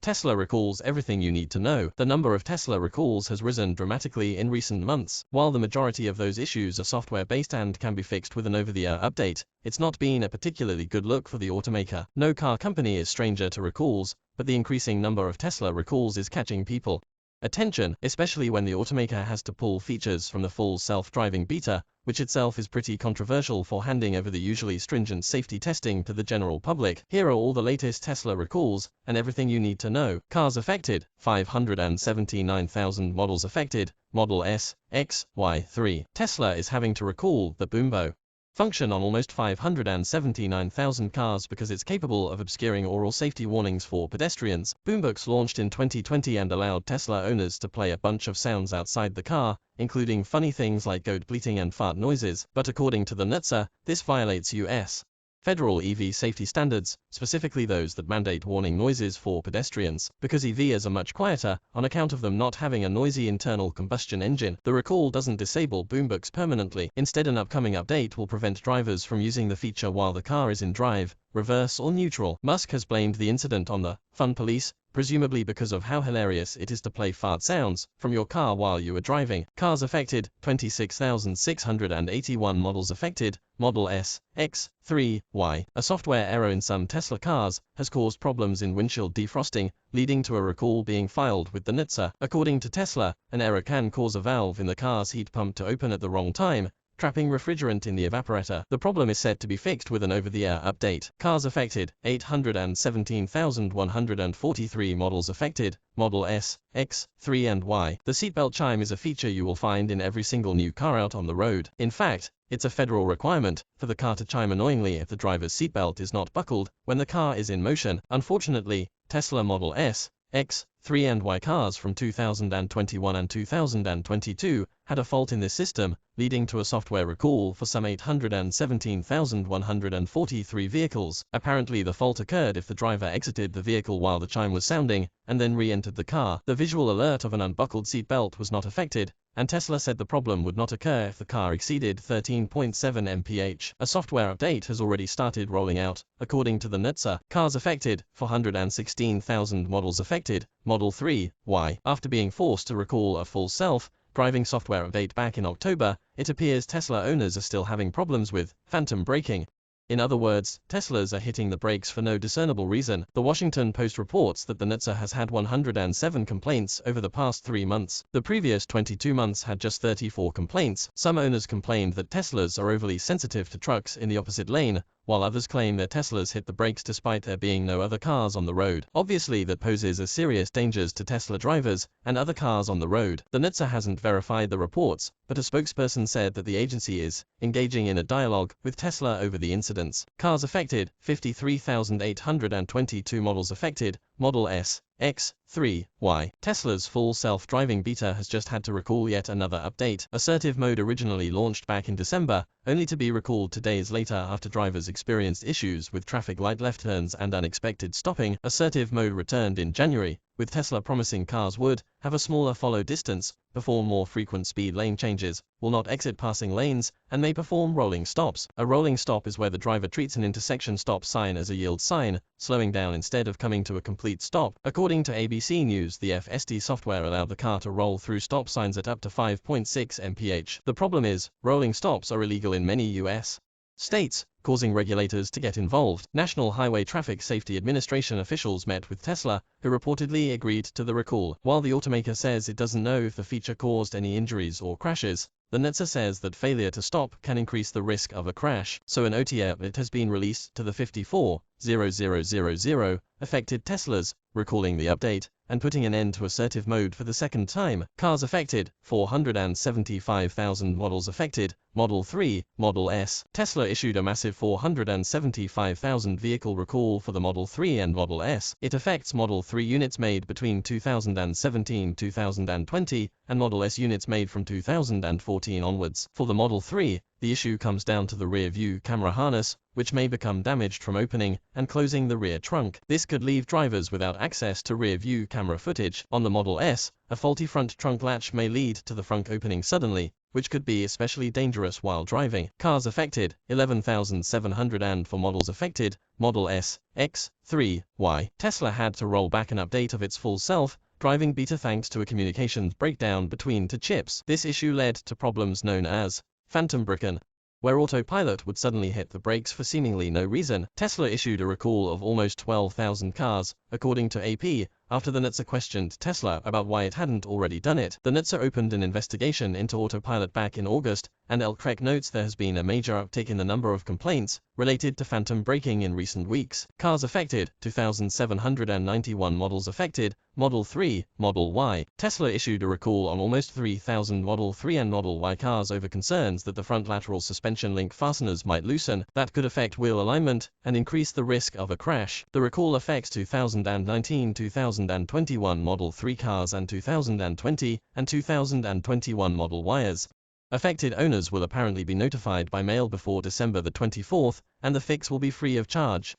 Tesla recalls everything you need to know. The number of Tesla recalls has risen dramatically in recent months. While the majority of those issues are software-based and can be fixed with an over-the-air update, it's not been a particularly good look for the automaker. No car company is stranger to recalls, but the increasing number of Tesla recalls is catching people attention, especially when the automaker has to pull features from the full self-driving beta, which itself is pretty controversial for handing over the usually stringent safety testing to the general public. Here are all the latest Tesla recalls, and everything you need to know. Cars affected: 579,000 models affected, Model S, X, Y, 3. Tesla is having to recall the Boombo function on almost 579,000 cars because it's capable of obscuring oral safety warnings for pedestrians. Boombox launched in 2020 and allowed Tesla owners to play a bunch of sounds outside the car, including funny things like goat bleating and fart noises. But according to the NHTSA, this violates U.S. federal EV safety standards, specifically those that mandate warning noises for pedestrians. Because EVs are much quieter, on account of them not having a noisy internal combustion engine, the recall doesn't disable Boombox permanently. Instead, an upcoming update will prevent drivers from using the feature while the car is in drive, reverse or neutral. Musk has blamed the incident on the fun police, presumably because of how hilarious it is to play fart sounds from your car while you are driving. Cars affected: 26,681 models affected, Model S, X, 3, Y. A software error in some Tesla cars has caused problems in windshield defrosting, leading to a recall being filed with the NHTSA. According to Tesla, an error can cause a valve in the car's heat pump to open at the wrong time, trapping refrigerant in the evaporator. The problem is set to be fixed with an over-the-air update. Cars affected: 817,143 models affected, Model S, X, 3 and Y. The seatbelt chime is a feature you will find in every single new car out on the road. In fact, it's a federal requirement for the car to chime annoyingly if the driver's seatbelt is not buckled when the car is in motion. Unfortunately, Tesla Model S, X, 3 and Y cars from 2021 and 2022 had a fault in this system, leading to a software recall for some 817,143 vehicles. Apparently the fault occurred if the driver exited the vehicle while the chime was sounding, and then re-entered the car. The visual alert of an unbuckled seatbelt was not affected, and Tesla said the problem would not occur if the car exceeded 13.7 mph. A software update has already started rolling out, according to the NHTSA. Cars affected: 416,000 models affected, Model 3, Y. After being forced to recall a full self-driving software update back in October, it appears Tesla owners are still having problems with phantom braking. In other words, Teslas are hitting the brakes for no discernible reason. The Washington Post reports that the NHTSA has had 107 complaints over the past 3 months. The previous 22 months had just 34 complaints. Some owners complained that Teslas are overly sensitive to trucks in the opposite lane, while others claim their Teslas hit the brakes despite there being no other cars on the road. Obviously, that poses a serious dangers to Tesla drivers and other cars on the road. The NHTSA hasn't verified the reports, but a spokesperson said that the agency is engaging in a dialogue with Tesla over the incidents. Cars affected: 53,822 models affected, Model S, X, 3, Y. Tesla's full self-driving beta has just had to recall yet another update. Assertive mode originally launched back in December, only to be recalled 2 days later after drivers experienced issues with traffic light left turns and unexpected stopping. Assertive mode returned in January, with Tesla promising cars would have a smaller follow distance, perform more frequent speed lane changes, will not exit passing lanes, and may perform rolling stops. A rolling stop is where the driver treats an intersection stop sign as a yield sign, slowing down instead of coming to a complete stop. According to ABC News, the FSD software allowed the car to roll through stop signs at up to 5.6 mph. The problem is, rolling stops are illegal in many U.S. states, causing regulators to get involved. National Highway Traffic Safety Administration officials met with Tesla, who reportedly agreed to the recall. While the automaker says it doesn't know if the feature caused any injuries or crashes, the NHTSA says that failure to stop can increase the risk of a crash. So an OTA update has been released to the 54,000 affected Teslas, recalling the update and putting an end to assertive mode for the second time. Cars affected: 475,000 models affected, Model 3, Model S. Tesla issued a massive 475,000 vehicle recall for the Model 3 and Model S. It affects Model 3 units made between 2017-2020 and Model S units made from 2014 onwards. For the Model 3, the issue comes down to the rear view camera harness, which may become damaged from opening and closing the rear trunk. This could leave drivers without access to rear view camera camera footage. On the Model S, a faulty front trunk latch may lead to the front opening suddenly, which could be especially dangerous while driving. Cars affected, 11,700, and for models affected, Model S, X, 3, Y. Tesla had to roll back an update of its full self-driving beta thanks to a communications breakdown between two chips. This issue led to problems known as phantom braking, where Autopilot would suddenly hit the brakes for seemingly no reason. Tesla issued a recall of almost 12,000 cars, according to AP, after the NHTSA questioned Tesla about why it hadn't already done it. The NHTSA opened an investigation into Autopilot back in August, and Craig notes there has been a major uptick in the number of complaints related to phantom braking in recent weeks. Cars affected, 2,791 models affected, Model 3, Model Y. Tesla issued a recall on almost 3,000 Model 3 and Model Y cars over concerns that the front lateral suspension link fasteners might loosen, that could affect wheel alignment, and increase the risk of a crash. The recall affects 2019, 2021 Model 3 cars and 2020 and 2021 Model Ys. Affected owners will apparently be notified by mail before December the 24th, and the fix will be free of charge.